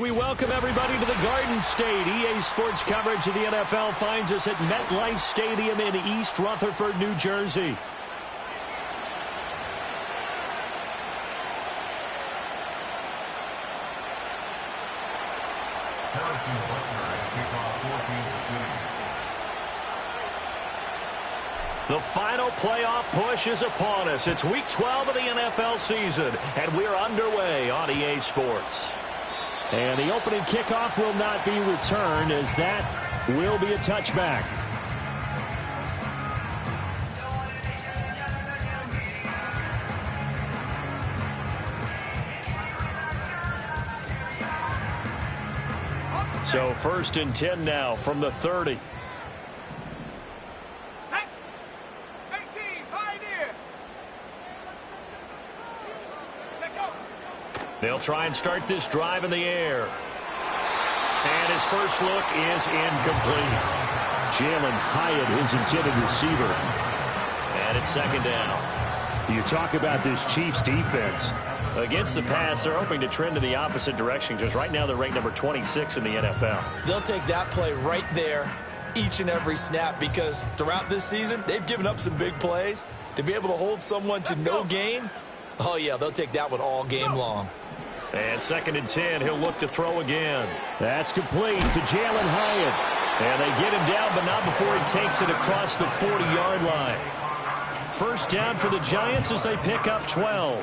We welcome everybody to the Garden State. EA Sports coverage of the NFL finds us at MetLife Stadium in East Rutherford, New Jersey. The final playoff push is upon us. It's Week 12 of the NFL season, and we're underway on EA Sports. And the opening kickoff will not be returned, as that will be a touchback. So 1st and 10 now from the 30. They'll try and start this drive in the air. And his first look is incomplete. Jalen Hyatt, his intended receiver. And it's 2nd down. You talk about this Chiefs defense. Against the pass, they're hoping to trend in the opposite direction because right now they're ranked number 26 in the NFL. They'll take that play right there each and every snap because throughout this season, they've given up some big plays. To be able to hold someone to no gain, oh yeah, they'll take that one all game long. And 2nd and 10, he'll look to throw again. That's complete to Jalen Hyatt. And they get him down, but not before he takes it across the 40-yard line. 1st down for the Giants as they pick up 12.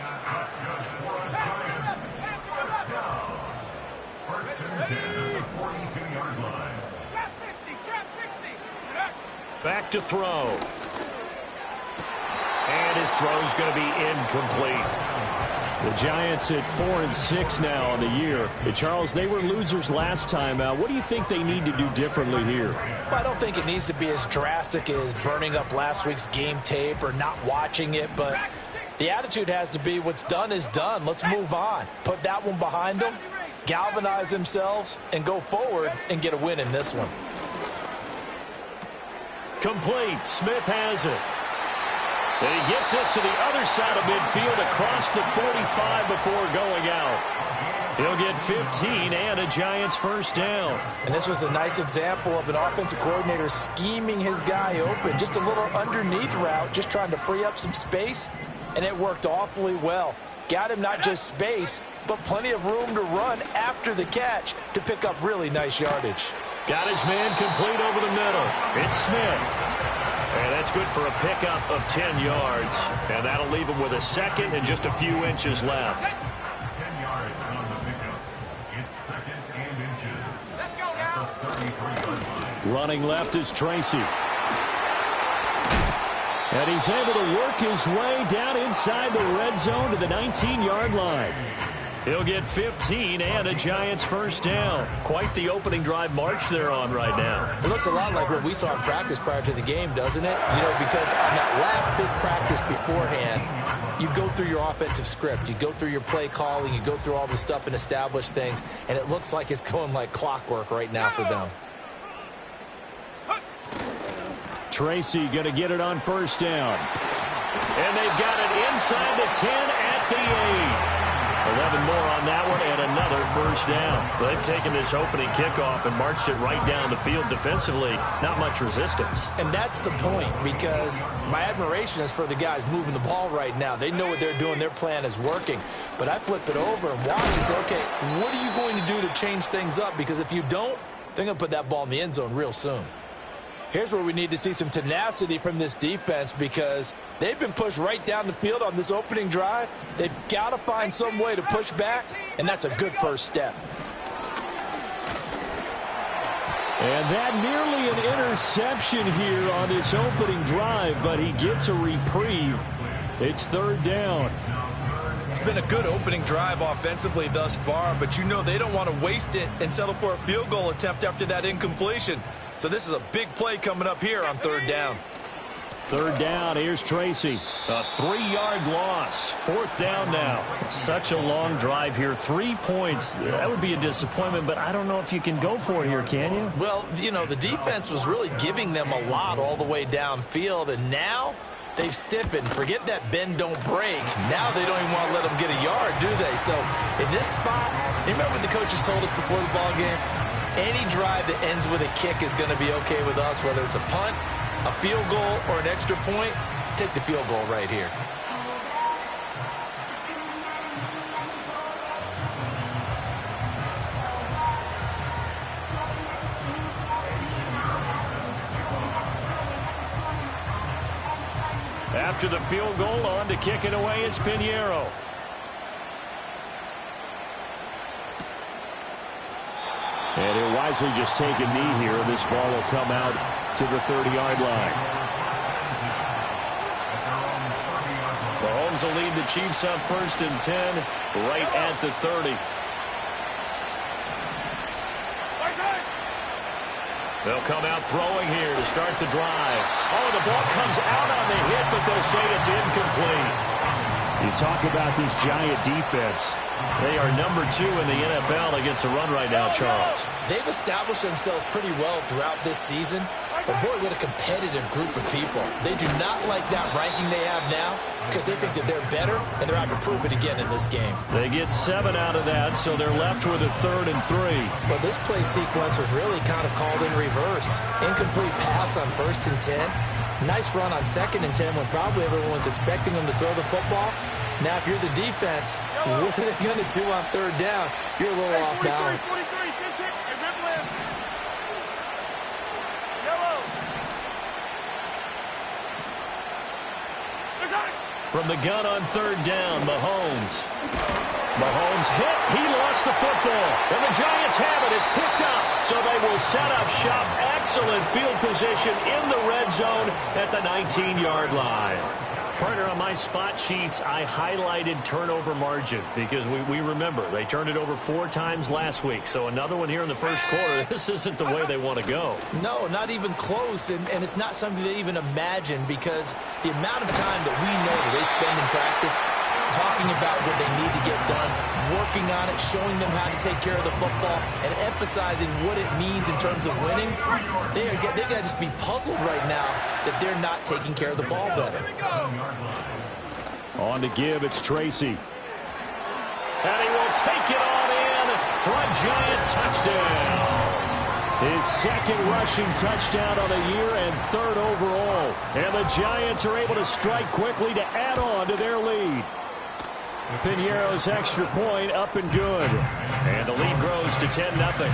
Back to throw. And his throw's going to be incomplete. The Giants at 4-6 now on the year. Charles, they were losers last time out. What do you think they need to do differently here? Well, I don't think it needs to be as drastic as burning up last week's game tape or not watching it, but the attitude has to be what's done is done. Let's move on. Put that one behind them, galvanize themselves, and go forward and get a win in this one. Complete. Smith has it. And he gets us to the other side of midfield across the 45 before going out. He'll get 15 and a Giants 1st down. And this was a nice example of an offensive coordinator scheming his guy open. Just a little underneath route, just trying to free up some space, and it worked awfully well. Got him not just space, but plenty of room to run after the catch to pick up really nice yardage. Got his man complete over the middle. It's Smith. And that's good for a pickup of 10 yards. And that'll leave him with a 2nd and just a few inches left. 10 yards on the pickup. It's 2nd and inches. Let's go now. The 33-yard line. Running left is Tracy. And he's able to work his way down inside the red zone to the 19-yard line. He'll get 15 and a Giants 1st down. Quite the opening drive march they're on right now. It looks a lot like what we saw in practice prior to the game, doesn't it? You know, because on that last big practice beforehand, you go through your offensive script. You go through your play calling. You go through all the stuff and establish things. And it looks like it's going like clockwork right now for them. Tracy going to get it on 1st down. And they've got it inside the 10 at the 8. 11 more on that one and another 1st down. They've taken this opening kickoff and marched it right down the field defensively. Not much resistance. And that's the point, because my admiration is for the guys moving the ball right now. They know what they're doing. Their plan is working. But I flip it over and watch and say, okay, what are you going to do to change things up? Because if you don't, they're going to put that ball in the end zone real soon. Here's where we need to see some tenacity from this defense, because they've been pushed right down the field on this opening drive. They've got to find some way to push back, and that's a good 1st step. And that nearly an interception here on this opening drive, but he gets a reprieve. It's 3rd down. It's been a good opening drive offensively thus far, but you know they don't want to waste it and settle for a field goal attempt after that incompletion. So this is a big play coming up here on 3rd down. 3rd down, here's Tracy. A 3-yard loss. 4th down now. Such a long drive here. 3 points. That would be a disappointment, but I don't know if you can go for it here, can you? Well, you know, the defense was really giving them a lot all the way downfield, and now they've stiffened. Forget that bend, don't break. Now they don't even want to let them get a yard, do they? So in this spot, You remember what the coaches told us before the ball game? Any drive that ends with a kick is going to be okay with us, whether it's a punt, a field goal, or an extra point. Take the field goal right here. After the field goal, on to kick it away is Pinheiro. And he'll wisely just take a knee here. This ball will come out to the 30-yard line. Mahomes will lead the Chiefs up 1st and 10, right at the 30. They'll come out throwing here to start the drive. Oh, the ball comes out on the hit, but they'll say it's incomplete. You talk about these Giant defense. They are number 2 in the NFL against the run right now, Charles. They've established themselves pretty well throughout this season. But, boy, what a competitive group of people. They do not like that ranking they have now because they think that they're better, and they're out to prove it again in this game. They get 7 out of that, so they're left with a 3rd and 3. Well, this play sequence was really kind of called in reverse. Incomplete pass on 1st and 10. Nice run on 2nd and 10 when probably everyone was expecting them to throw the football. Now, if you're the defense, what are they going to do on 3rd down? You're a little off balance. From the gun on 3rd down, Mahomes. Mahomes hit. He lost the football. And the Giants have it. It's picked up. So they will set up shop. Excellent field position in the red zone at the 19-yard line. Partner, on my spot sheets, I highlighted turnover margin because we remember they turned it over 4 times last week. So another one here in the first quarter. This isn't the way they want to go. No, not even close. And it's not something they even imagine because the amount of time that we know that they spend in practice talking about what they need to get done, working on it, showing them how to take care of the football, and emphasizing what it means in terms of winning, they got to just be puzzled right now that they're not taking care of the ball better. On to give, it's Tracy. And he will take it on in for a Giant touchdown. His 2nd rushing touchdown on the year and 3rd overall. And the Giants are able to strike quickly to add on to their lead. Pinheiro's extra point up and good. And the lead grows to 10-0.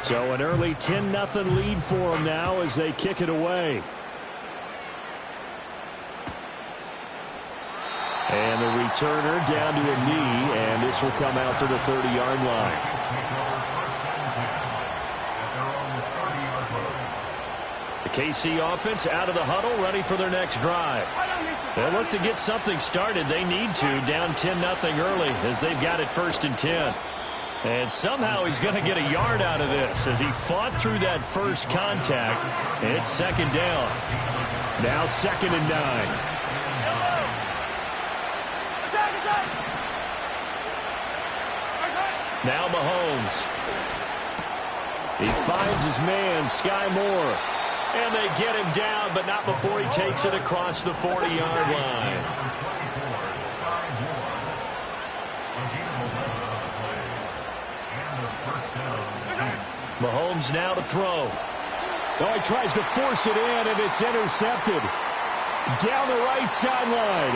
So an early 10-0 lead for them now as they kick it away. And the returner down to a knee, and this will come out to the 30-yard line. The KC offense out of the huddle, ready for their next drive. They'll look to get something started. They need to, down 10-0 early as they've got it 1st and 10. And somehow he's going to get a yard out of this as he fought through that first contact. And it's 2nd down. Now 2nd and 9. Now Mahomes. He finds his man, Sky Moore. And they get him down, but not before he takes it across the 40-yard line. Mahomes now to throw. Oh, he tries to force it in, and it's intercepted. Down the right sideline.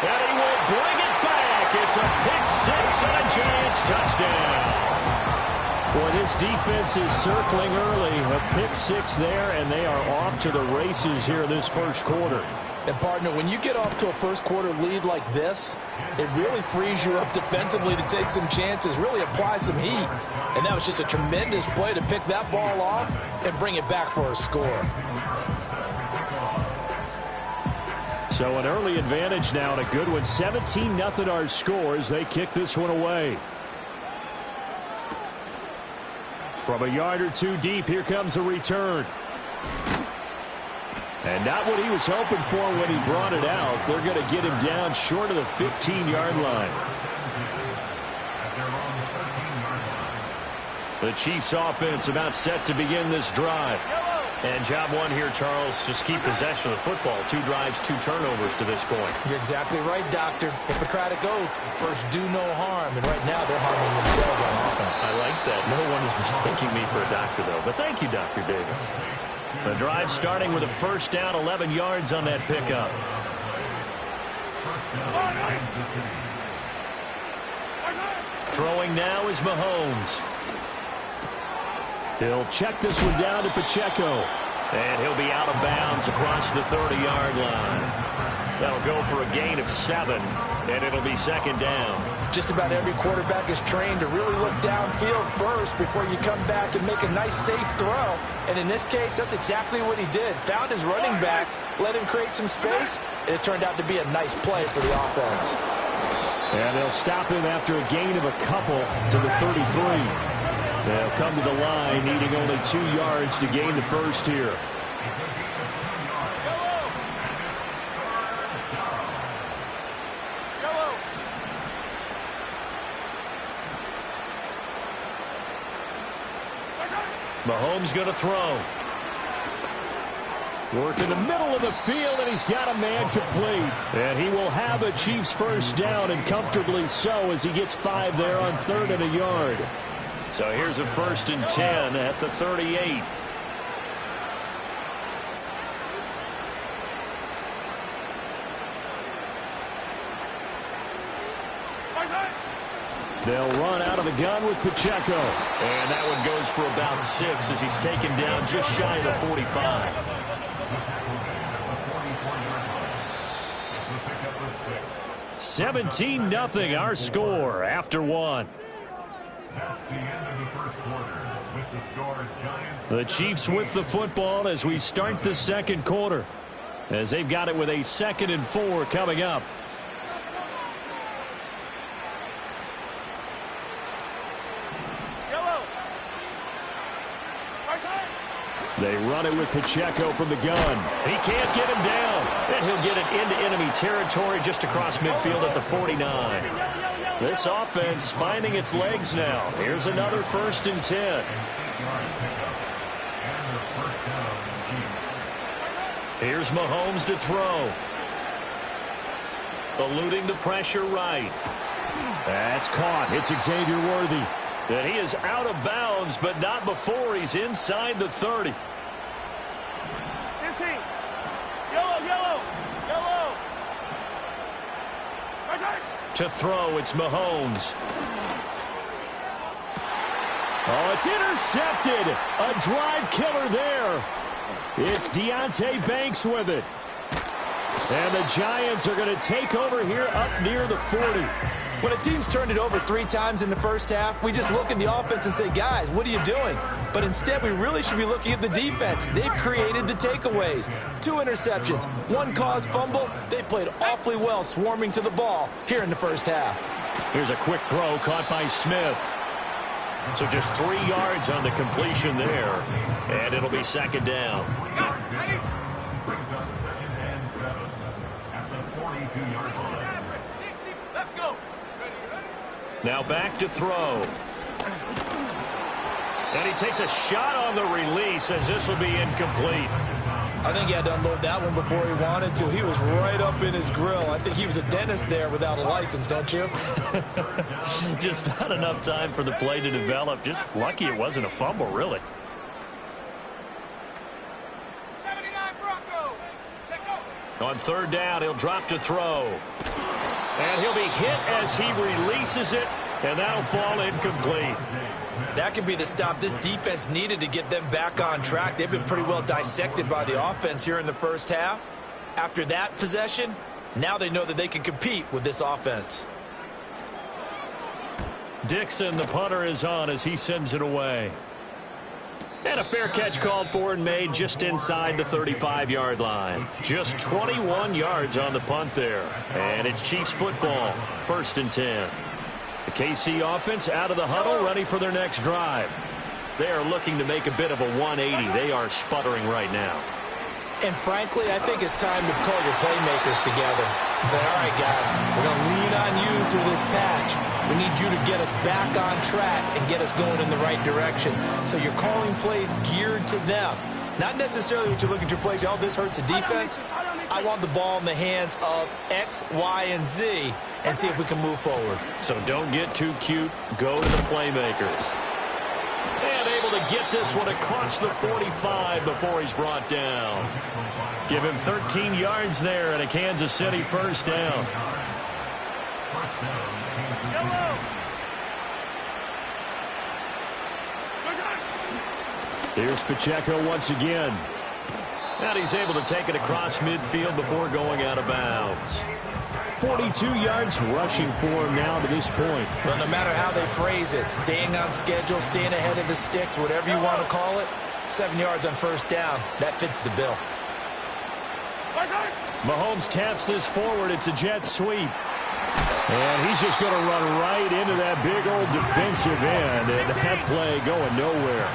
And he will bring it back. It's a pick-6 and a Giants touchdown. Boy, this defense is circling early. A pick-6 there, and they are off to the races here this first quarter. And, partner, when you get off to a first-quarter lead like this, it really frees you up defensively to take some chances, really apply some heat. And that was just a tremendous play to pick that ball off and bring it back for a score. So an early advantage now and a good one. 17-0 our score as they kick this one away. From a yard or two deep, here comes a return. And not what he was hoping for when he brought it out. They're going to get him down short of the 15-yard line. The Chiefs offense about set to begin this drive. And job one here, Charles, just keep possession of the football. 2 drives, 2 turnovers to this point. You're exactly right, Doctor. Hippocratic oath. First, do no harm. And right now, they're harming themselves on offense. I like that. No one is mistaking me for a doctor, though. But thank you, Dr. Davis. The drive starting with a first down, 11 yards on that pickup. Throwing now is Mahomes. He'll check this one down to Pacheco. And he'll be out of bounds across the 30-yard line. That'll go for a gain of 7, and it'll be second down. Just about every quarterback is trained to really look downfield first before you come back and make a nice, safe throw. And in this case, that's exactly what he did. Found his running back, let him create some space, and it turned out to be a nice play for the offense. And they'll stop him after a gain of a couple to the 33. They'll come to the line, needing only 2 yards to gain the first here. Mahomes going to throw. Work in the middle of the field, and he's got a man complete. And he will have a Chiefs first down, and comfortably so, as he gets 5 there on 3rd and a yard. So here's a 1st and 10 at the 38. They'll run out of the gun with Pacheco. And that one goes for about 6 as he's taken down just shy of the 45. 17-0 our score after 1. That's the end of the first quarter. With the score, Giants. The Chiefs with the football as we start the second quarter, as they've got it with a 2nd and 4 coming up. They run it with Pacheco from the gun. He can't get him down, and he'll get it into enemy territory just across midfield at the 49. This offense finding its legs now. Here's another 1st and 10. Here's Mahomes to throw. Eluding the pressure right. That's caught. It's Xavier Worthy. And he is out of bounds, but not before he's inside the 30. 15. Yellow. To throw, it's Mahomes. Oh, it's intercepted. A drive killer there. It's Deonte Banks with it. And the Giants are going to take over here up near the 40. When a team's turned it over 3 times in the first half, we just look at the offense and say, guys, what are you doing? But instead, we really should be looking at the defense. They've created the takeaways. 2 interceptions, 1 caused fumble. They played awfully well swarming to the ball here in the first half. Here's a quick throw caught by Smith. So just 3 yards on the completion there. And it'll be second down. Brings up 2nd and 7 at the 42-yard line. 60. Let's go. Now back to throw. And he takes a shot on the release as this will be incomplete. I think he had to unload that one before he wanted to. He was right up in his grill. I think he was a dentist there without a license, don't you? Just not enough time for the play to develop. Just lucky it wasn't a fumble, really. 79 Bronco. Check go. On 3rd down, he'll drop to throw. And he'll be hit as he releases it, and that'll fall incomplete. That could be the stop this defense needed to get them back on track. They've been pretty well dissected by the offense here in the first half. After that possession, now they know that they can compete with this offense. Dixon, the punter, is on as he sends it away. And a fair catch called for and made just inside the 35-yard line. Just 21 yards on the punt there. And it's Chiefs football, 1st and 10. The KC offense out of the huddle, ready for their next drive. They are looking to make a bit of a 180. They are sputtering right now. And frankly, I think it's time to call your playmakers together and say, all right, guys, we're going to lean on you through this patch. We need you to get us back on track and get us going in the right direction. So you're calling plays geared to them. Not necessarily what you look at your plays, oh, this hurts the defense. I want the ball in the hands of X, Y, and Z and see if we can move forward. So don't get too cute. Go to the playmakers. And able to get this one across the 45 before he's brought down. Give him 13 yards there and a Kansas City first down. Here's Pacheco once again. And he's able to take it across midfield before going out of bounds. 42 yards rushing for him now to this point. Well, no matter how they phrase it, staying on schedule, staying ahead of the sticks, whatever you want to call it, 7 yards on first down, that fits the bill. Mahomes taps this forward. It's a jet sweep. And he's just going to run right into that big old defensive end. And that play going nowhere.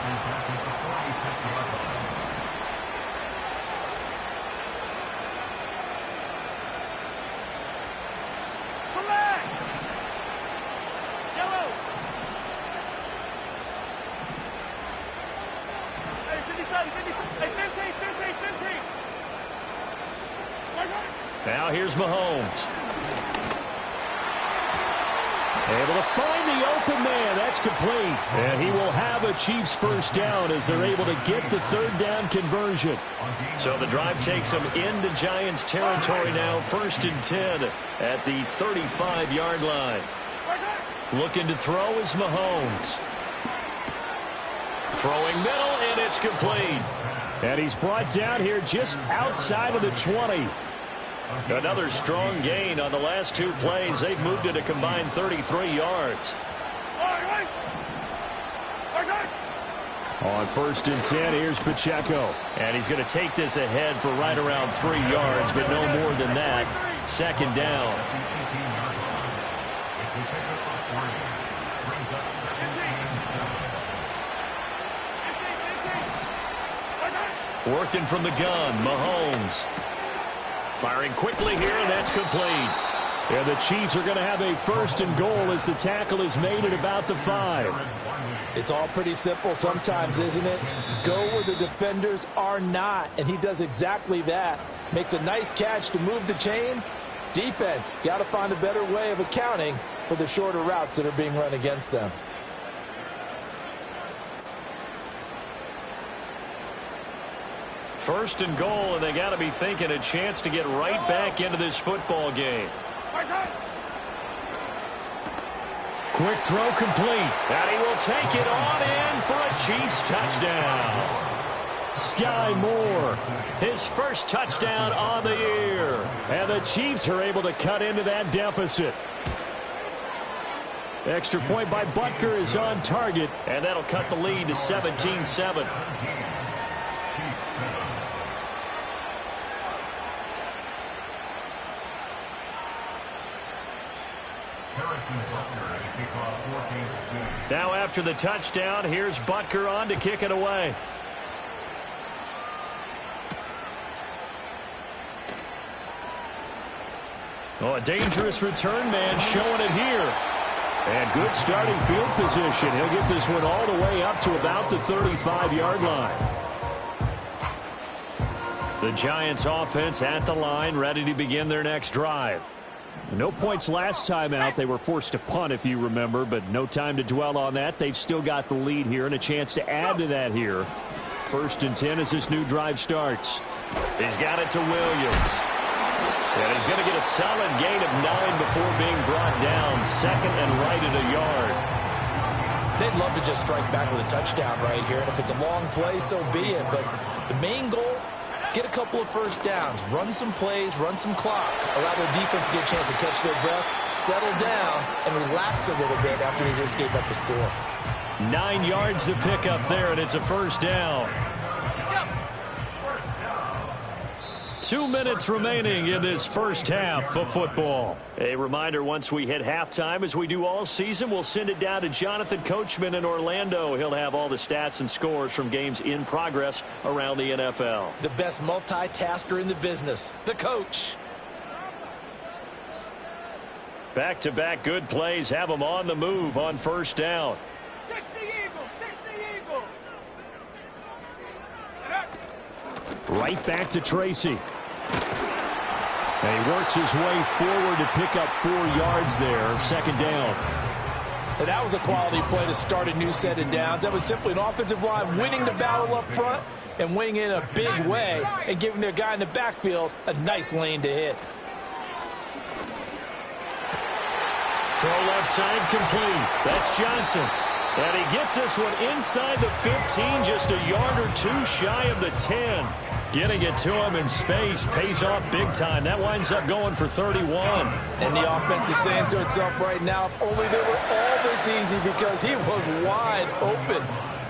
Now here's Mahomes. Able to find the open man. That's complete. And he will have a Chiefs first down as they're able to get the third down conversion. So the drive takes them into Giants territory now. 1st and 10 at the 35-yard line. Looking to throw is Mahomes. Throwing middle, and it's complete. And he's brought down here just outside of the 20. Another strong gain on the last 2 plays. They've moved it a combined 33 yards. On 1st and 10, here's Pacheco. And he's going to take this ahead for right around 3 yards, but no more than that. 2nd down. Working from the gun, Mahomes. Firing quickly here, and that's complete. And the Chiefs are going to have a 1st and goal as the tackle is made at about the 5. It's all pretty simple sometimes, isn't it? Go where the defenders are not, and he does exactly that. Makes a nice catch to move the chains. Defense, got to find a better way of accounting for the shorter routes that are being run against them. First and goal, and they got to be thinking a chance to get right back into this football game. Quick throw complete. And he will take it on in for a Chiefs touchdown. Sky Moore, his first touchdown on the year. And the Chiefs are able to cut into that deficit. Extra point by Butker is on target, and that'll cut the lead to 17-7. Now after the touchdown, here's Butker on to kick it away. Oh, a dangerous return man showing it here. And good starting field position. He'll get this one all the way up to about the 35-yard line. The Giants offense at the line, ready to begin their next drive. No points last time out. They were forced to punt, if you remember, but no time to dwell on that. They've still got the lead here and a chance to add to that here. 1st and 10 as this new drive starts. He's got it to Williams. And he's going to get a solid gain of 9 before being brought down. 2nd and right at a yard. They'd love to just strike back with a touchdown right here, and if it's a long play, so be it. But the main goal, get a couple of first downs, run some plays, run some clock, allow their defense to get a chance to catch their breath, settle down, and relax a little bit after they just gave up a score. 9 yards to pick up there, and it's a first down. 2 minutes remaining in this first half of football. A reminder, once we hit halftime, as we do all season, we'll send it down to Jonathan Coachman in Orlando. He'll have all the stats and scores from games in progress around the NFL. The best multitasker in the business, the coach. Back-to-back good plays have them on the move on first down. 60 Eagles, 60 Eagles. Right back to Tracy. And he works his way forward to pick up 4 yards there, second down. And that was a quality play to start a new set of downs. That was simply an offensive line winning the battle up front and winning in a big way and giving their guy in the backfield a nice lane to hit. Throw left side complete. That's Johnson. And he gets this one inside the 15, just a yard or 2 shy of the 10. Getting it to him in space pays off big time. That winds up going for 31. And the offense is saying to itself right now, if only they were all this easy, because he was wide open.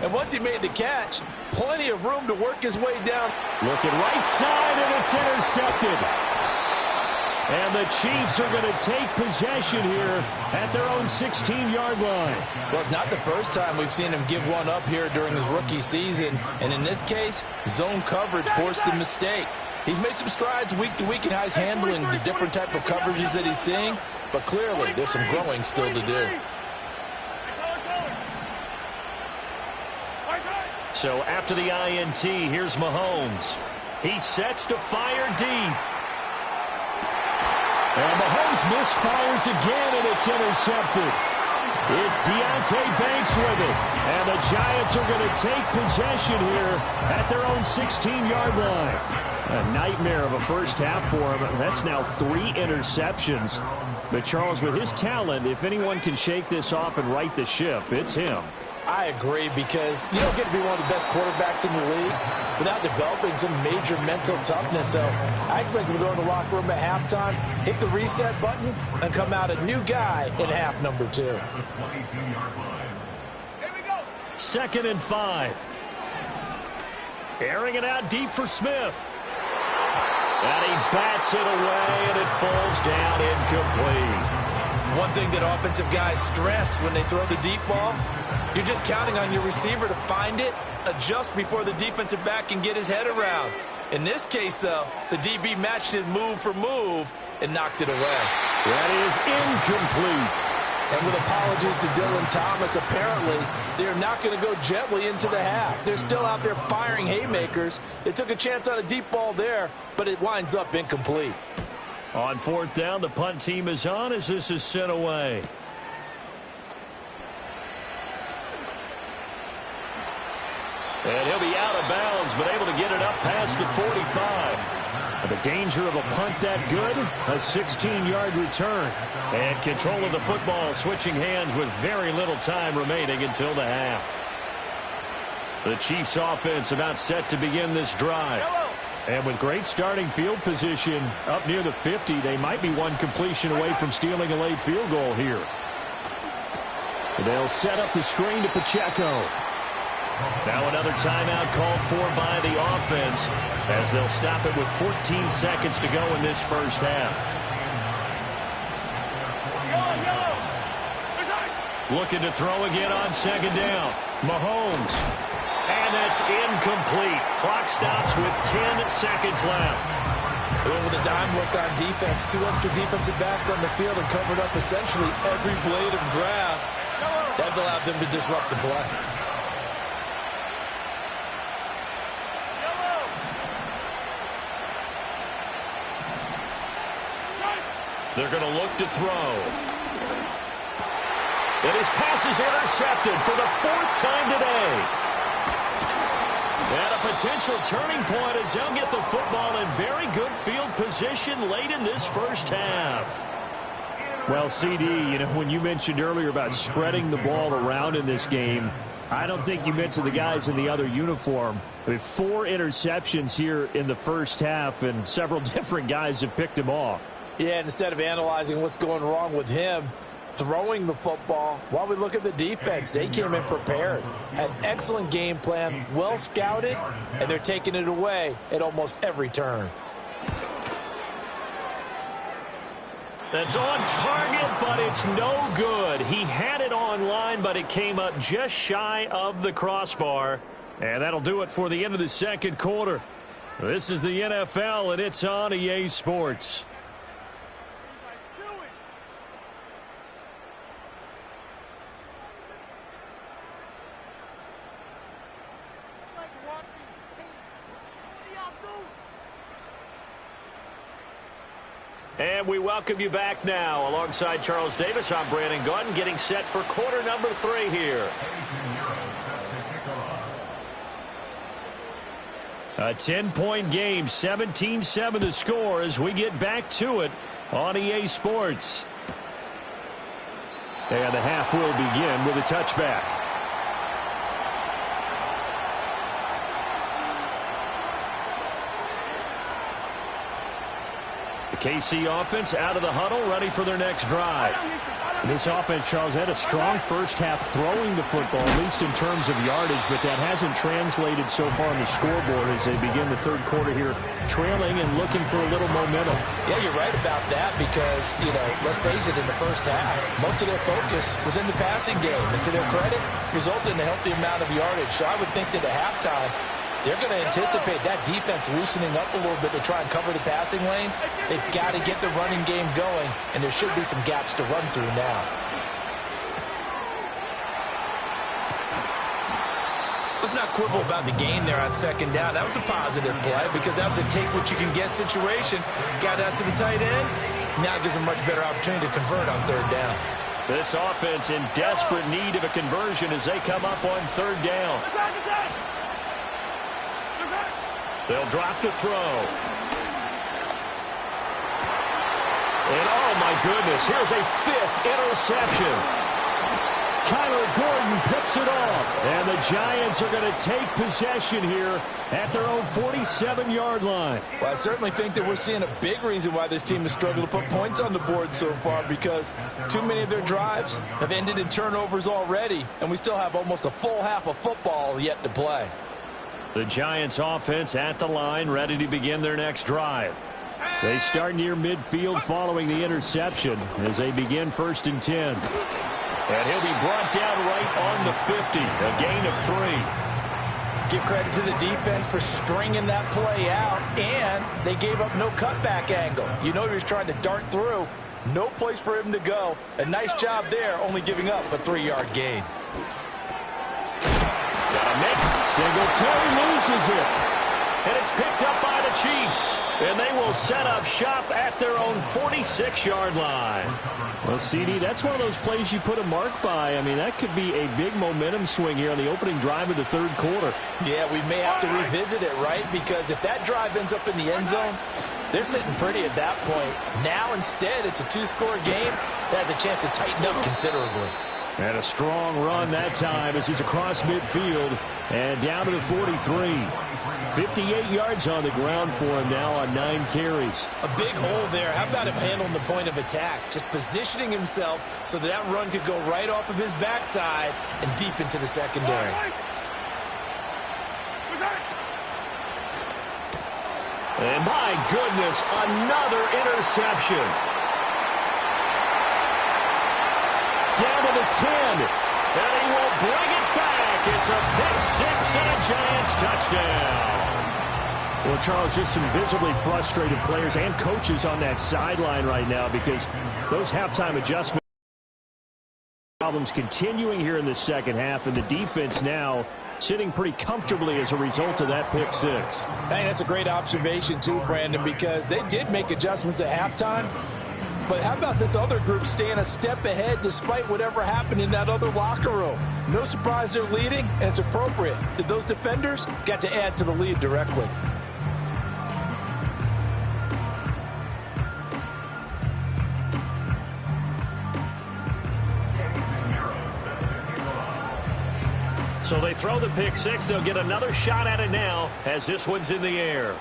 And once he made the catch, plenty of room to work his way down. Looking right side, and it's intercepted. And the Chiefs are going to take possession here at their own 16-yard line. Well, it's not the first time we've seen him give one up here during his rookie season. And in this case, zone coverage forced the mistake. He's made some strides week to week in how he's handling the different type of coverages that he's seeing. But clearly, there's some growing still to do. So after the INT, here's Mahomes. He sets to fire deep. And Mahomes misfires again, and it's intercepted. It's Deonte Banks with it. And the Giants are going to take possession here at their own 16-yard line. A nightmare of a first half for him. That's now 3 interceptions. But Charles, with his talent, if anyone can shake this off and right the ship, it's him. I agree, because you don't get to be one of the best quarterbacks in the league without developing some major mental toughness. So I expect him to go in the locker room at halftime, hit the reset button, and come out a new guy in half number 2. Here we go. 2nd and 5. Airing it out deep for Smith. And he bats it away, and it falls down incomplete. One thing that offensive guys stress when they throw the deep ball, you're just counting on your receiver to find it, adjust before the defensive back can get his head around. In this case, though, the DB matched it move for move and knocked it away. That is incomplete. And with apologies to Dylan Thomas, apparently they're not going to go gently into the half. They're still out there firing haymakers. They took a chance on a deep ball there, but it winds up incomplete. On 4th down, the punt team is on as this is sent away. And he'll be out of bounds, but able to get it up past the 45. The danger of a punt that good, a 16-yard return. And control of the football switching hands with very little time remaining until the half. The Chiefs offense about set to begin this drive. And with great starting field position up near the 50, they might be one completion away from stealing a late field goal here. They'll set up the screen to Pacheco. Now another timeout called for by the offense as they'll stop it with 14 seconds to go in this first half. Looking to throw again on 2nd down. Mahomes. And that's incomplete. Clock stops with 10 seconds left. With a dime look on defense, 2 extra defensive backs on the field and covered up essentially every blade of grass. That allowed them to disrupt the play. They're going to look to throw. And his pass is intercepted for the 4th time today. And a potential turning point as they'll get the football in very good field position late in this first half. Well, CD, you know, when you mentioned earlier about spreading the ball around in this game, I don't think you meant to the guys in the other uniform. With 4 interceptions here in the first half, and several different guys have picked him off. Yeah, and instead of analyzing what's going wrong with him throwing the football, while we look at the defense, they came in prepared. Had an excellent game plan, well scouted, and they're taking it away at almost every turn. That's on target, but it's no good. He had it on line, but it came up just shy of the crossbar. And that'll do it for the end of the second quarter. This is the NFL, and it's on EA Sports. And we welcome you back now. Alongside Charles Davis, I'm Brandon Gaudin, getting set for quarter number 3 here. A 10-point game, 17-7 the score as we get back to it on EA Sports. And the half will begin with a touchback. The KC offense out of the huddle, ready for their next drive. This offense, Charles, had a strong first half throwing the football, at least in terms of yardage, but that hasn't translated so far on the scoreboard as they begin the third quarter here, trailing and looking for a little momentum. Yeah, you're right about that because, let's face it, in the first half, most of their focus was in the passing game. And to their credit, resulted in a healthy amount of yardage. So I would think that at halftime, they're going to anticipate that defense loosening up a little bit to try and cover the passing lanes. They've got to get the running game going, and there should be some gaps to run through now. Let's not quibble about the gain there on second down. That was a positive play because that was a take-what-you-can-get situation. Got out to the tight end. Now it gives them a much better opportunity to convert on third down. This offense in desperate need of a conversion as they come up on third down. They'll drop to throw. And oh my goodness, here's a 5th interception. Kyler Gordon picks it off. And the Giants are going to take possession here at their own 47-yard line. Well, I certainly think that we're seeing a big reason why this team has struggled to put points on the board so far, because too many of their drives have ended in turnovers already, and we still have almost a full half of football yet to play. The Giants offense at the line, ready to begin their next drive. They start near midfield following the interception as they begin 1st and 10. And he'll be brought down right on the 50, a gain of 3. Give credit to the defense for stringing that play out, and they gave up no cutback angle. You know he was trying to dart through. No place for him to go. A nice job there, only giving up a 3-yard gain. Got a make. Singletary loses it. And it's picked up by the Chiefs. And they will set up shop at their own 46-yard line. Well, CD, that's one of those plays you put a mark by. I mean, that could be a big momentum swing here on the opening drive of the third quarter. Yeah, we may have to revisit it, right? Because if that drive ends up in the end zone, they're sitting pretty at that point. Now, instead, it's a 2-score game that has a chance to tighten up considerably. And a strong run that time as he's across midfield and down to the 43. 58 yards on the ground for him now on 9 carries. A big hole there. How about him handling the point of attack? Just positioning himself so that run could go right off of his backside and deep into the secondary. And my goodness, another interception. Down to the 10. And he will bring it back. It's a pick-6 and a Giants touchdown. Well, Charles, just some visibly frustrated players and coaches on that sideline right now because those halftime adjustment problems continuing here in the second half, and the defense now sitting pretty comfortably as a result of that pick-6. I think that's a great observation too, Brandon, because they did make adjustments at halftime. But how about this other group staying a step ahead despite whatever happened in that other locker room? No surprise they're leading, and it's appropriate that those defenders got to add to the lead directly. So they throw the pick-6. They'll get another shot at it now as this one's in the air.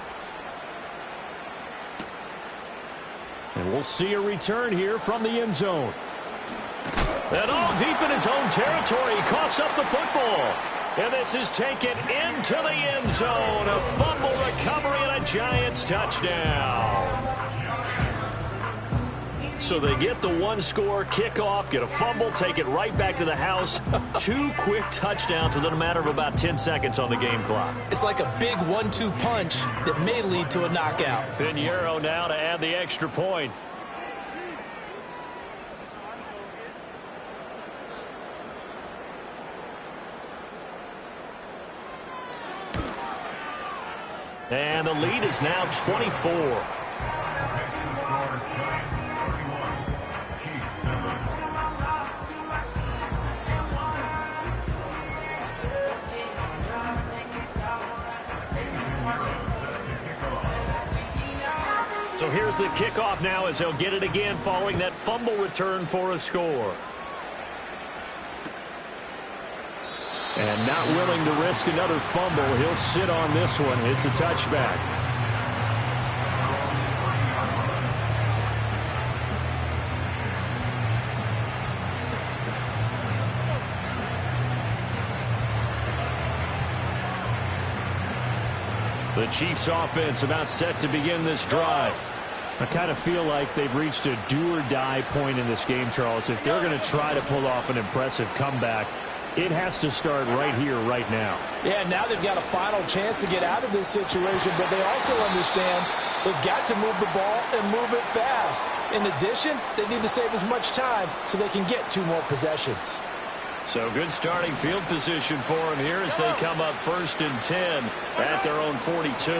And we'll see a return here from the end zone. And all deep in his own territory. He coughs up the football. And this is taken into the end zone. A fumble recovery and a Giants touchdown. So they get the one-score kickoff, get a fumble, take it right back to the house. 2 quick touchdowns within a matter of about 10 seconds on the game clock. It's like a big 1-2 punch that may lead to a knockout. Pinheiro now to add the extra point. And the lead is now 24. So here's the kickoff now as they'll get it again following that fumble return for a score. And not willing to risk another fumble. He'll sit on this one. It's a touchback. The Chiefs offense about set to begin this drive. I kind of feel like they've reached a do-or-die point in this game, Charles. If they're going to try to pull off an impressive comeback, it has to start right here, right now. Yeah, now they've got a final chance to get out of this situation, but they also understand they've got to move the ball and move it fast. In addition, they need to save as much time so they can get 2 more possessions. So good starting field position for them here as they come up 1st and 10 at their own 42.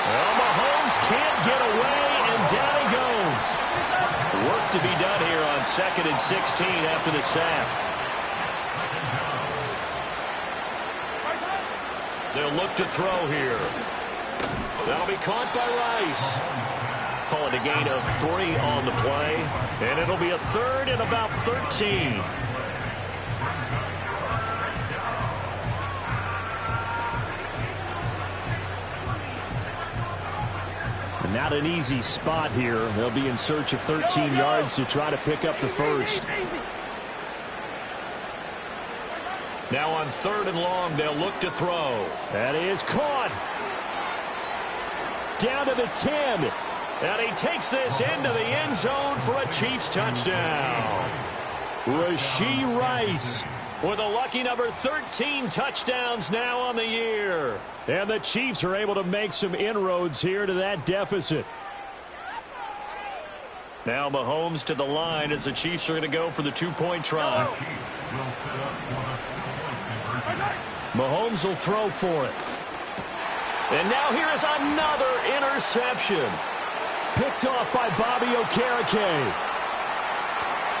Well, Mahomes can't get away, and down he goes. Work to be done here on 2nd and 16 after the sack. They'll look to throw here. That'll be caught by Rice. Call it a gain of 3 on the play, and it'll be a 3rd and about 13. Not an easy spot here. They'll be in search of 13 yards to try to pick up the first. Now on 3rd and long, they'll look to throw. That is caught. Down to the 10. And he takes this into the end zone for a Chiefs touchdown. Rashee Rice with a lucky number 13 touchdowns now on the year. And the Chiefs are able to make some inroads here to that deficit. Now Mahomes to the line as the Chiefs are going to go for the 2-point try. Mahomes will throw for it. And now here is another interception. Picked off by Bobby Okereke.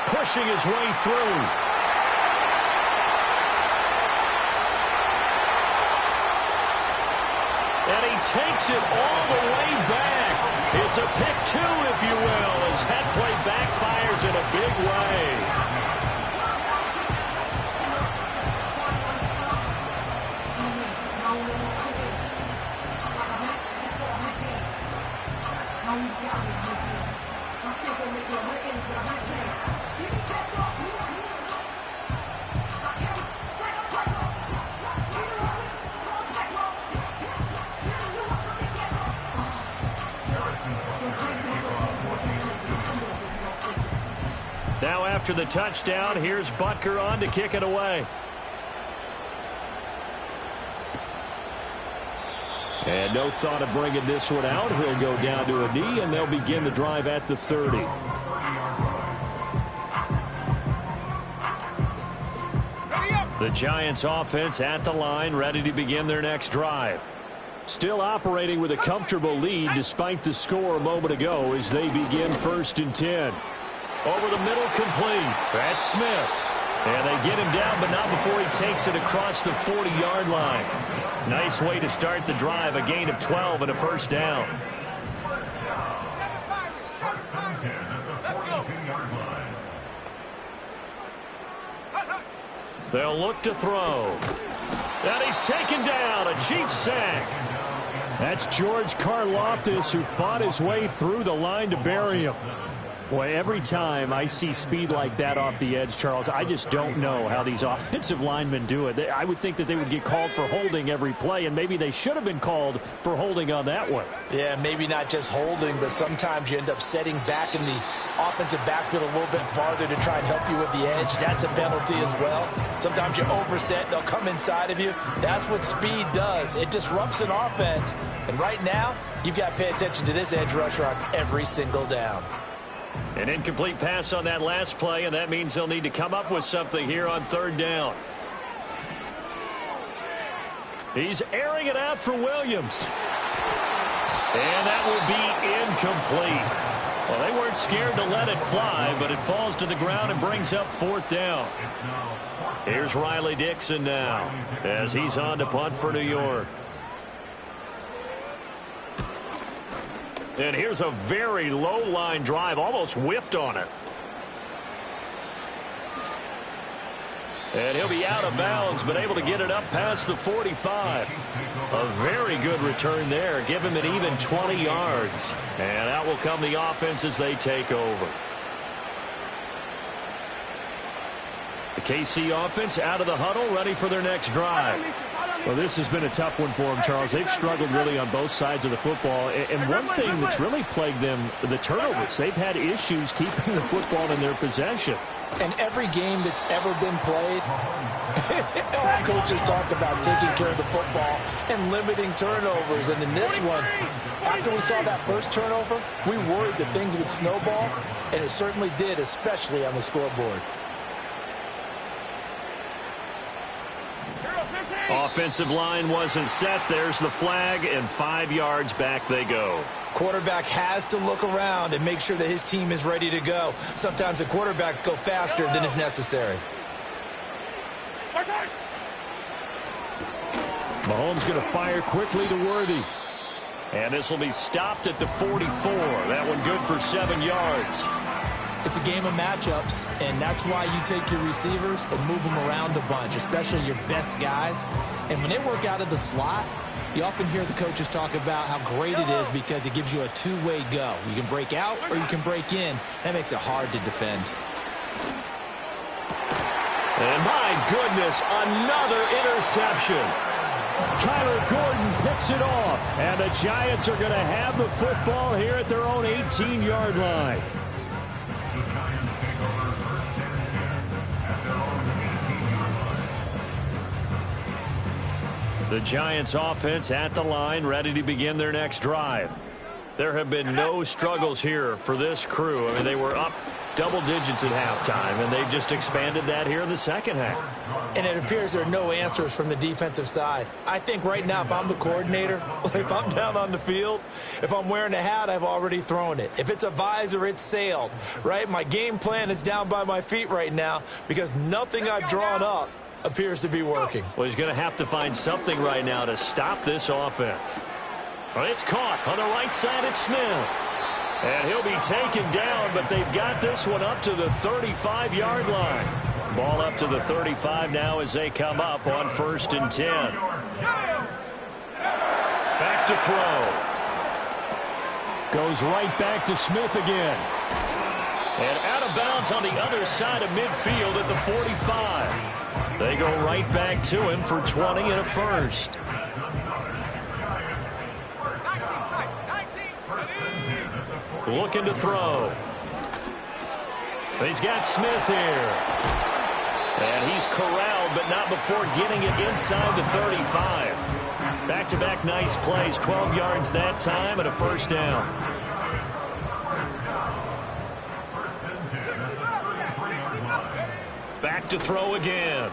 Pushing his way through. And he takes it all the way back. It's a pick 2, if you will, as that play backfires in a big way. Now after the touchdown, here's Butker on to kick it away. And no thought of bringing this one out. He'll go down to a knee, and they'll begin the drive at the 30. The Giants offense at the line, ready to begin their next drive. Still operating with a comfortable lead despite the score a moment ago as they begin 1st and 10. Over the middle, complete. That's Smith. And they get him down, but not before he takes it across the 40-yard line. Nice way to start the drive, a gain of 12 and a 1st down. They'll look to throw. And he's taken down, a Chiefs sack. That's George Karlaftis, who fought his way through the line to bury him. Boy, every time I see speed like that off the edge, Charles, I just don't know how these offensive linemen do it. I would think that they would get called for holding every play, and maybe they should have been called for holding on that one. Yeah, maybe not just holding, but sometimes you end up setting back in the offensive backfield a little bit farther to try and help you with the edge. That's a penalty as well. Sometimes you overset, they'll come inside of you. That's what speed does. It disrupts an offense. And right now, you've got to pay attention to this edge rusher on every single down. An incomplete pass on that last play, and that means they'll need to come up with something here on third down. He's airing it out for Williams. And that will be incomplete. Well, they weren't scared to let it fly, but it falls to the ground and brings up fourth down. Here's Riley Dixon now as he's on to punt for New York. And here's a very low line drive, almost whiffed on it. And he'll be out of bounds, but able to get it up past the 45. A very good return there. Give him an even 20 yards. And out will come the offense as they take over. The KC offense out of the huddle, ready for their next drive. Well, this has been a tough one for them, Charles. They've struggled really on both sides of the football. And one thing that's really plagued them, the turnovers. They've had issues keeping the football in their possession. And every game that's ever been played, all coaches talk about taking care of the football and limiting turnovers. And in this one, after we saw that first turnover, we worried that things would snowball, and it certainly did, especially on the scoreboard. Offensive line wasn't set. There's the flag, and 5 yards back they go. Quarterback has to look around and make sure that his team is ready to go. Sometimes the quarterbacks go faster than is necessary. Mahomes going to fire quickly to Worthy. And this will be stopped at the 44. That one good for 7 yards. It's a game of matchups, and that's why you take your receivers and move them around a bunch, especially your best guys. And when they work out of the slot, you often hear the coaches talk about how great it is because it gives you a two-way go. You can break out or you can break in. That makes it hard to defend. And my goodness, another interception. Kyler Gordon picks it off, and the Giants are going to have the football here at their own 18-yard line. The Giants take over first and 10 at their own 18-yard line. The Giants offense at the line, ready to begin their next drive. There have been no struggles here for this crew. I mean, they were up double digits at halftime, and they've just expanded that here in the second half. And it appears there are no answers from the defensive side. I think right now, if I'm the coordinator, if I'm down on the field, if I'm wearing a hat, I've already thrown it. If it's a visor, it's sailed, right? My game plan is down by my feet right now because nothing I've drawn up appears to be working. Well, he's going to have to find something right now to stop this offense. Well, it's caught on the right side. It's Smith. And he'll be taken down, but they've got this one up to the 35-yard line. Ball up to the 35 now as they come up on 1st and 10. Back to throw. Goes right back to Smith again. And out of bounds on the other side of midfield at the 45. They go right back to him for 20 and a first. Looking to throw. He's got Smith here. And he's corralled, but not before getting it inside the 35. Back-to-back nice plays, 12 yards that time and a first down. Back to throw again.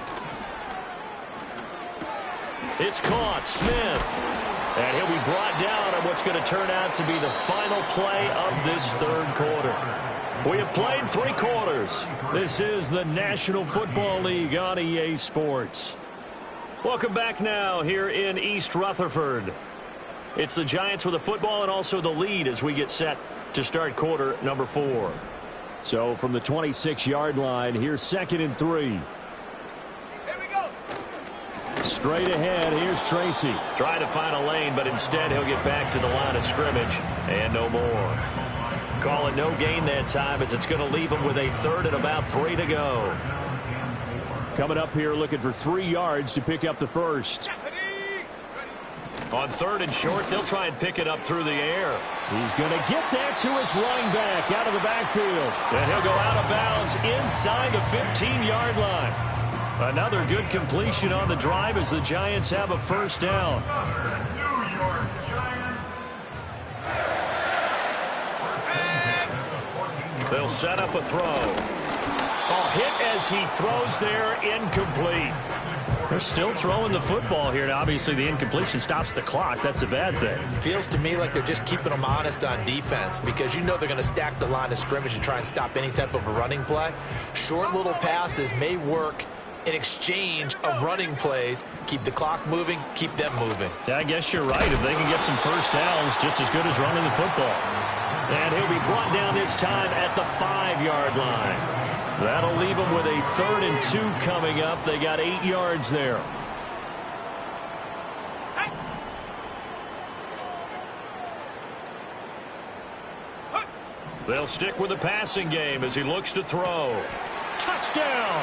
It's caught. Smith. And he'll be brought down on what's going to turn out to be the final play of this third quarter. We have played 3 quarters. This is the National Football League on EA Sports. Welcome back now here in East Rutherford. It's the Giants with the football and also the lead as we get set to start quarter number 4. So from the 26-yard line, here's 2nd and 3. Straight ahead, here's Tracy. Trying to find a lane, but instead he'll get back to the line of scrimmage and no more. call it no gain that time as it's going to leave them with a third and about 3 to go. Coming up here looking for 3 yards to pick up the first. On 3rd and short, they'll try and pick it up through the air. He's going to get that to his running back out of the backfield. And he'll go out of bounds inside the 15-yard line. Another good completion on the drive as the Giants have a first down. New York Giants. They'll set up a throw. Hit as he throws there, incomplete. They're still throwing the football here. Now, obviously, the incompletion stops the clock. That's a bad thing. Feels to me like they're just keeping them honest on defense because you know they're going to stack the line of scrimmage and try and stop any type of a running play. Short little passes may work in exchange of running plays. Keep the clock moving, keep them moving. I guess you're right. If they can get some first downs, just as good as running the football. And he'll be brought down this time at the 5-yard line. That'll leave them with a 3rd and 2 coming up. They got 8 yards there. They'll stick with the passing game as he looks to throw. Touchdown!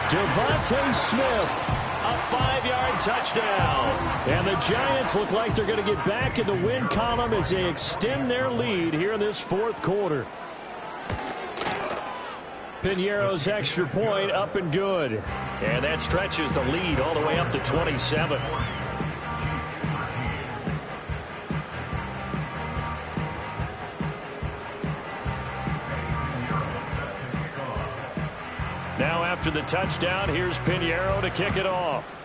Devontae Smith. A 5-yard touchdown. And the Giants look like they're going to get back in the win column as they extend their lead here in this 4th quarter. Piñeiro's extra point up and good. And that stretches the lead all the way up to 27. Now after the touchdown, here's Piñeiro to kick it off.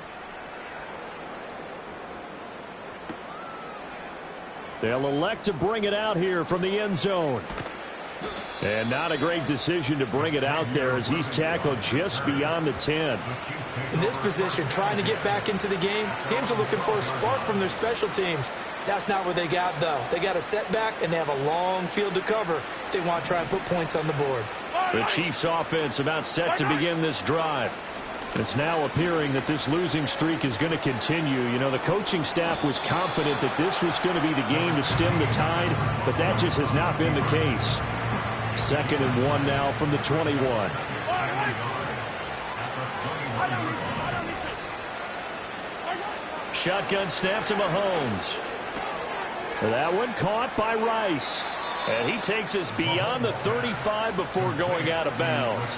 They'll elect to bring it out here from the end zone. And not a great decision to bring it out there as he's tackled just beyond the 10. In this position, trying to get back into the game, teams are looking for a spark from their special teams. That's not what they got, though. They got a setback, and they have a long field to cover if they want to try and put points on the board. The Chiefs offense about set to begin this drive. It's now appearing that this losing streak is going to continue. You know, the coaching staff was confident that this was going to be the game to stem the tide, but that just has not been the case. 2nd and 1 now from the 21. Shotgun snap to Mahomes. That one caught by Rice. And he takes us beyond the 35 before going out of bounds.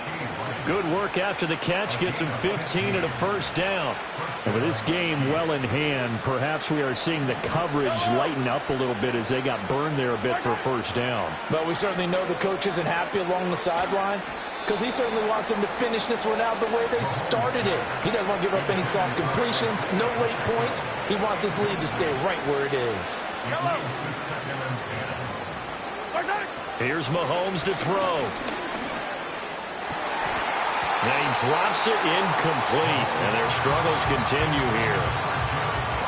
Good work after the catch. Gets him 15 and a first down. And with this game well in hand, perhaps we are seeing the coverage lighten up a little bit as they got burned there a bit for a first down. But we certainly know the coach isn't happy along the sideline because he certainly wants them to finish this one out the way they started it. He doesn't want to give up any soft completions, no late points. He wants his lead to stay right where it is. Here's Mahomes to throw. And he drops it incomplete. And their struggles continue here.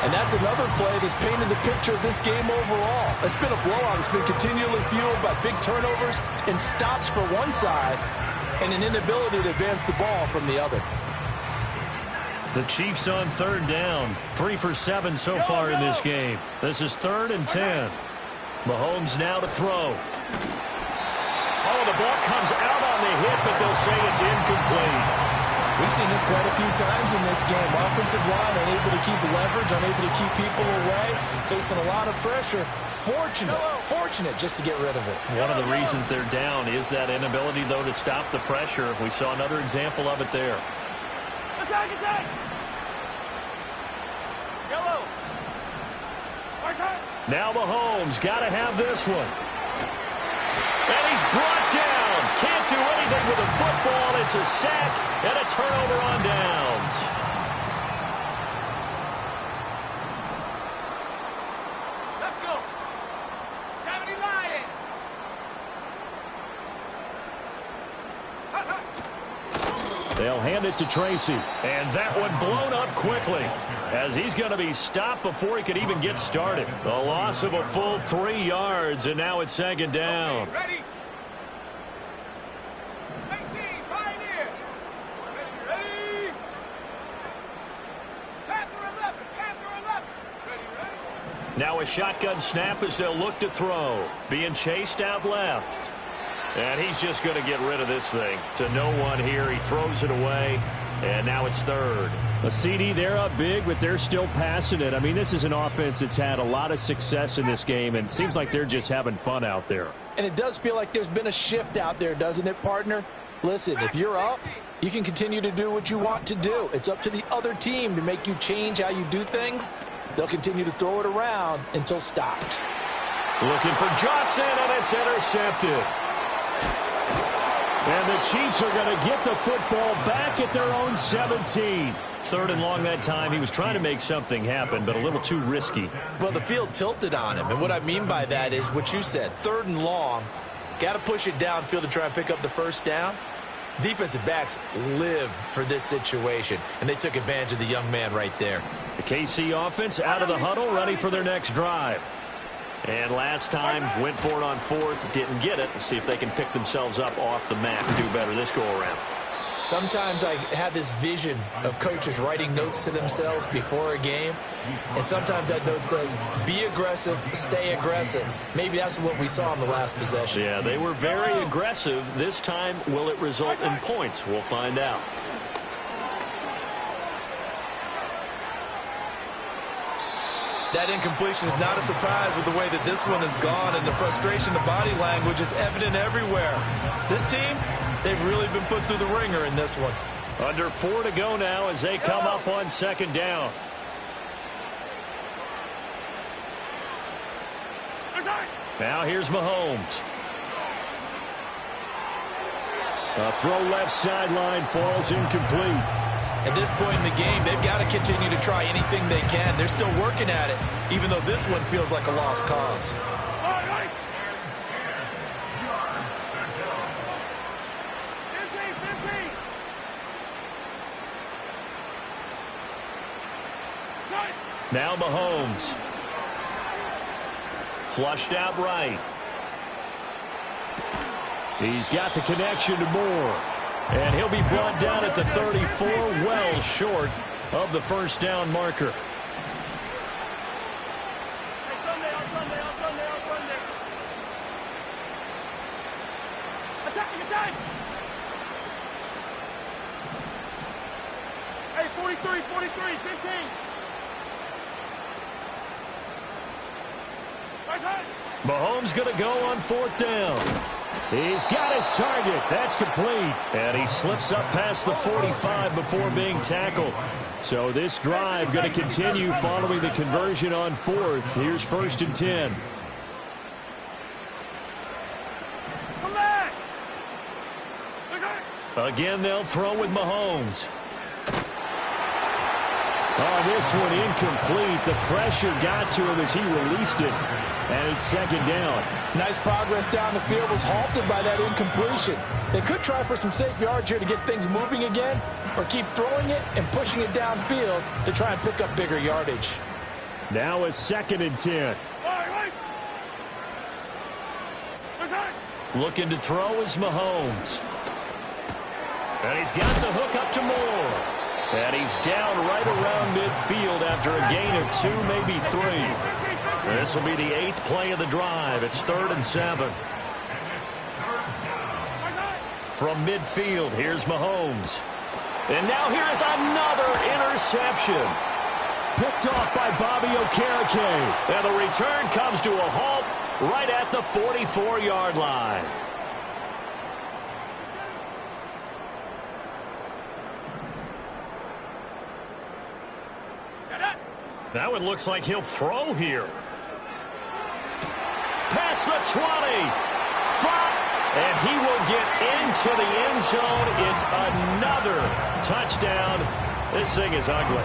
And that's another play that's painted the picture of this game overall. It's been a blowout. It's been continually fueled by big turnovers and stops for one side and an inability to advance the ball from the other. The Chiefs on 3rd down. 3 for 7 so far in this game. This is 3rd and 10. Mahomes now to throw. Oh, the ball comes out on the hit, but they'll say it's incomplete. We've seen this quite a few times in this game. Offensive line unable to keep leverage, unable to keep people away, facing a lot of pressure. Fortunate just to get rid of it. One of the reasons they're down is that inability, though, to stop the pressure. We saw another example of it there. Attack! Yellow! Now Mahomes got to have this one. And he's brought down. Can't do anything with the football. It's a sack and a turnover on downs. Let's go. 70 Lions. They'll hand it to Tracy. And that one blown up quickly as he's going to be stopped before he could even get started. A loss of a full 3 yards, and now it's 2nd down. Okay, ready? 18, Pioneer. Ready? Panther 11. Ready? Now a shotgun snap as they'll look to throw. Being chased out left. And he's just going to get rid of this thing. To no one here. He throws it away. And now it's third. A CD, they're up big, but they're still passing it. I mean, this is an offense that's had a lot of success in this game, and it seems like they're just having fun out there. And it does feel like there's been a shift out there, doesn't it, partner? Listen, if you're up, you can continue to do what you want to do. It's up to the other team to make you change how you do things. They'll continue to throw it around until stopped. Looking for Johnson, and it's intercepted. And the Chiefs are going to get the football back at their own 17. Third and long that time. He was trying to make something happen, but a little too risky. Well, the field tilted on him, and what I mean by that is what you said. Third and long, got to push it downfield to try and pick up the first down. Defensive backs live for this situation, and they took advantage of the young man right there. The KC offense out of the huddle, ready for their next drive. And last time, went for it on fourth, didn't get it. See if they can pick themselves up off the mat and do better this go-around. Sometimes I have this vision of coaches writing notes to themselves before a game, and sometimes that note says, be aggressive, stay aggressive. Maybe that's what we saw in the last possession. Yeah, they were very aggressive. This time, will it result in points? We'll find out. That incompletion is not a surprise with the way that this one has gone, and the frustration, the body language is evident everywhere. This team, they've really been put through the ringer in this one. Under 4 to go now as they come up on second down. Now here's Mahomes. A throw left sideline falls incomplete. At this point in the game, they've got to continue to try anything they can. They're still working at it, even though this one feels like a lost cause. Now Mahomes. Flushed out right. He's got the connection to Moore. And he'll be brought down at the 34, well short of the first down marker. Attack! Hey, 43, 15. Mahomes going to go on fourth down. He's got his target. That's complete. And he slips up past the 45 before being tackled. So this drive going to continue following the conversion on fourth. Here's 1st and 10. Come back! Again, they'll throw with Mahomes. Oh, this one incomplete. The pressure got to him as he released it. And it's second down. Nice progress down the field was halted by that incompletion. They could try for some safe yards here to get things moving again, or keep throwing it and pushing it downfield to try and pick up bigger yardage. Now a 2nd and 10. Looking to throw is Mahomes. And he's got the hook up to Moore. And he's down right around midfield after a gain of 2, maybe 3. This will be the 8th play of the drive. It's 3rd and 7. From midfield, here's Mahomes. And now here's another interception. Picked off by Bobby Okereke. And the return comes to a halt right at the 44-yard line. Now it looks like he'll throw here. Past the 20. And he will get into the end zone. It's another touchdown. This thing is ugly.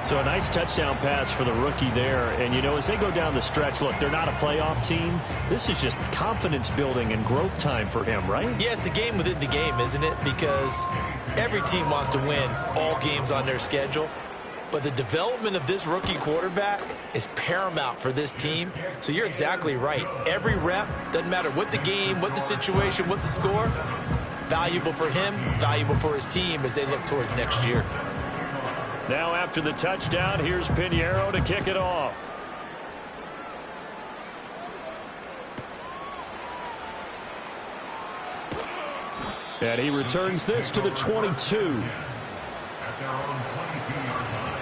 So a nice touchdown pass for the rookie there. And, you know, as they go down the stretch, look, they're not a playoff team. This is just confidence building and growth time for him, right? Yeah, it's a game within the game, isn't it? Because every team wants to win all games on their schedule. But the development of this rookie quarterback is paramount for this team. So you're exactly right. Every rep, doesn't matter what the game, what the situation, what the score, valuable for him, valuable for his team as they look towards next year. Now after the touchdown, here's Pinheiro to kick it off. And he returns this to the 22. At their own 22-yard line.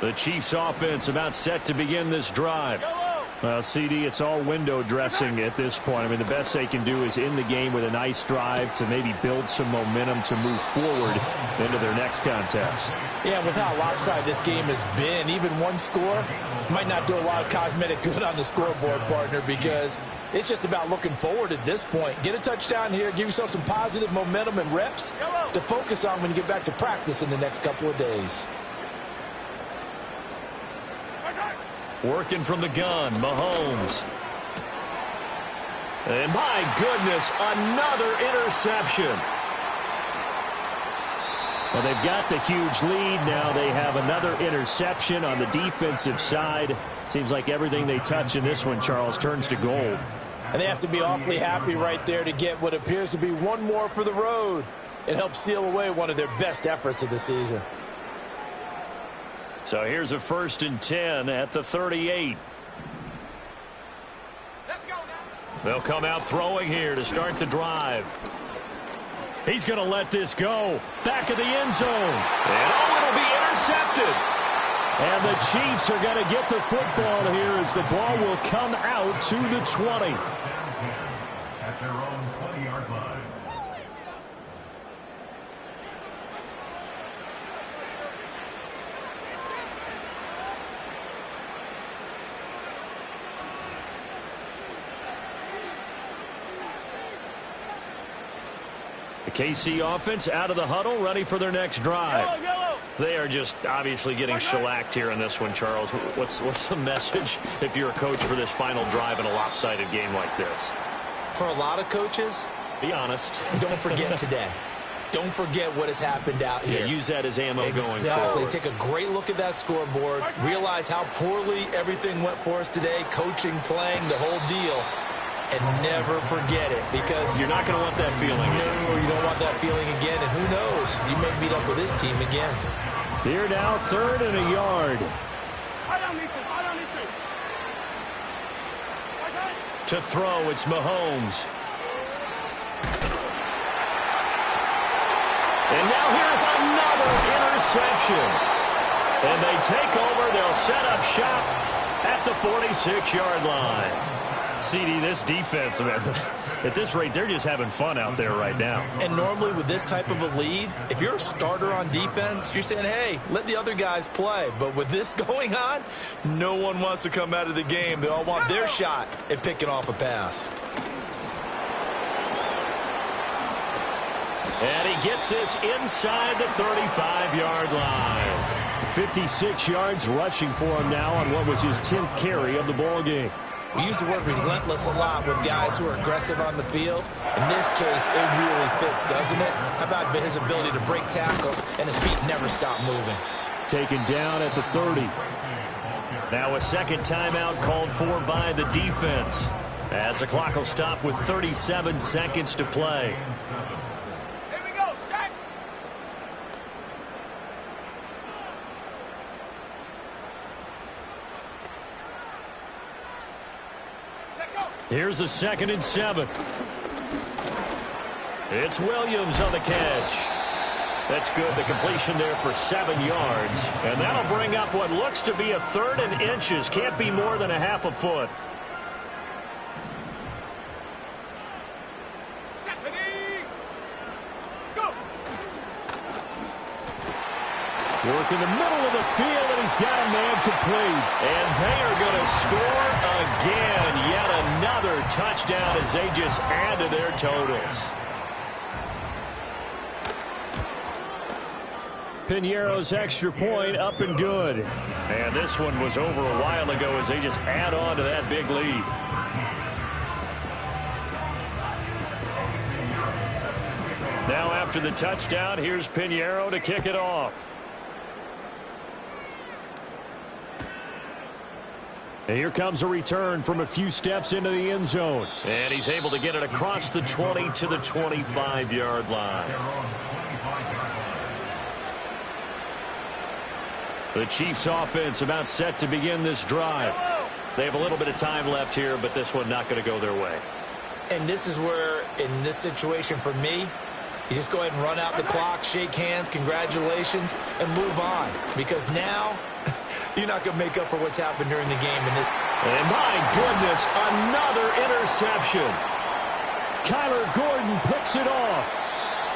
The Chiefs offense about set to begin this drive. Well, CD, it's all window dressing at this point. I mean, the best they can do is end the game with a nice drive to maybe build some momentum to move forward into their next contest. Yeah, with how lopsided this game has been, even one score might not do a lot of cosmetic good on the scoreboard, partner, because it's just about looking forward at this point. Get a touchdown here, give yourself some positive momentum and reps to focus on when you get back to practice in the next couple of days. Working from the gun, Mahomes. And my goodness, another interception. Well, they've got the huge lead. Now they have another interception on the defensive side. Seems like everything they touch in this one, Charles, turns to gold. And they have to be awfully happy right there to get what appears to be one more for the road. It helps seal away one of their best efforts of the season. So here's a 1st and 10 at the 38. Let's go now. They'll come out throwing here to start the drive. He's going to let this go. Back of the end zone. And it'll be intercepted. And the Chiefs are going to get the football here as the ball will come out to the 20. At their own 20-yard line. The KC offense out of the huddle, ready for their next drive. Yellow. They are just obviously getting shellacked here in this one, Charles. What's the message if you're a coach for this final drive in a lopsided game like this? For a lot of coaches, Be honest. don't forget today. Don't forget what has happened out here. Yeah, use that as ammo going Exactly. forward. Take a great look at that scoreboard. Realize how poorly everything went for us today. Coaching, playing, the whole deal. And never forget it, because You're not going to want that feeling. no, you don't want that feeling again. And who knows? You may meet up with this team again. Here now, 3rd and a yard. High down these two. High down these two. Right side. To throw, it's Mahomes. And now here's another interception. And they take over. They'll set up shop at the 46-yard line. CD, this defense, man, at this rate, they're just having fun out there right now. And normally with this type of a lead, if you're a starter on defense, you're saying, hey, let the other guys play. But with this going on, no one wants to come out of the game. They all want their shot at picking off a pass. And he gets this inside the 35-yard line. 56 yards rushing for him now on what was his 10th carry of the ball game. We use the word relentless a lot with guys who are aggressive on the field. In this case, it really fits, doesn't it? How about his ability to break tackles and his feet never stop moving? Taken down at the 30. Now a second timeout called for by the defense, as the clock will stop with 37 seconds to play. Here we go. Set. Set, go. Here's a 2nd and 7. It's Williams on the catch. That's good. The completion there for 7 yards. And that'll bring up what looks to be a 3rd and inches. Can't be more than a half a foot. Set. Ready. Go. Work in the middle of the field, and he's got a man complete. And they are going to score again. Yet another touchdown as they just add to their totals. Pinheiro's extra point up and good. And this one was over a while ago as they just add on to that big lead. Now after the touchdown, here's Pinheiro to kick it off. And here comes a return from a few steps into the end zone. And he's able to get it across the 20 to the 25-yard line. The Chiefs offense about set to begin this drive. They have a little bit of time left here, but this one not going to go their way. And this is where, in this situation for me, you just go ahead and run out the clock, shake hands, congratulations, and move on. Because now, you're not going to make up for what's happened during the game. And my goodness, another interception. Kyler Gordon picks it off.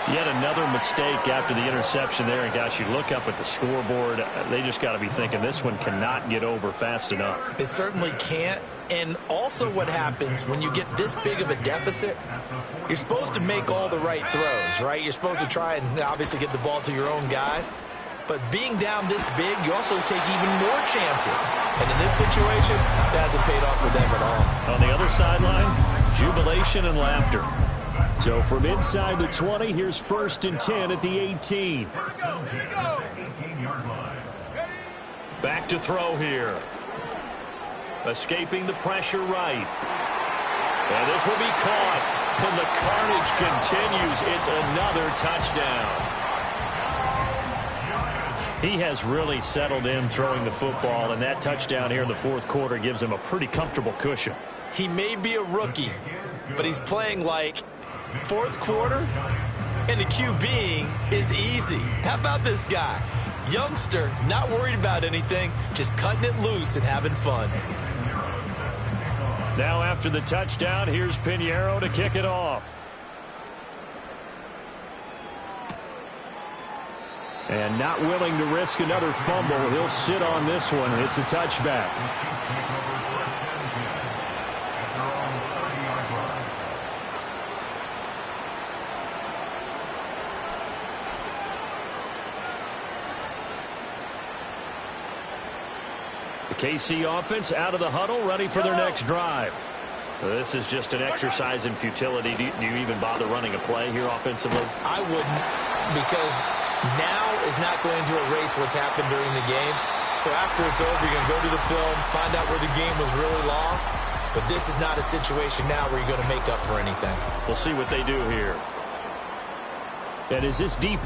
Yet another mistake after the interception there. And, gosh, you look up at the scoreboard, they just got to be thinking this one cannot get over fast enough. It certainly can't. And also what happens when you get this big of a deficit, you're supposed to make all the right throws, right? You're supposed to try and obviously get the ball to your own guys. But being down this big, you also take even more chances. And in this situation, that hasn't paid off for them at all. On the other sideline, jubilation and laughter. So from inside the 20, here's 1st and 10 at the 18. Back to throw here. Escaping the pressure right. And this will be caught. And the carnage continues. It's another touchdown. He has really settled in throwing the football, and that touchdown here in the fourth quarter gives him a pretty comfortable cushion. He may be a rookie, but he's playing like fourth quarter, and the QBing is easy. How about this guy? Youngster, not worried about anything, just cutting it loose and having fun. Now after the touchdown, here's Pinheiro to kick it off. And not willing to risk another fumble, he'll sit on this one. It's a touchback. The KC offense out of the huddle, ready for their next drive. This is just an exercise in futility. Do you even bother running a play here offensively? I wouldn't, because now is not going to erase what's happened during the game. So after it's over, you're going to go to the film, find out where the game was really lost. But this is not a situation now where you're going to make up for anything. We'll see what they do here. And is this defense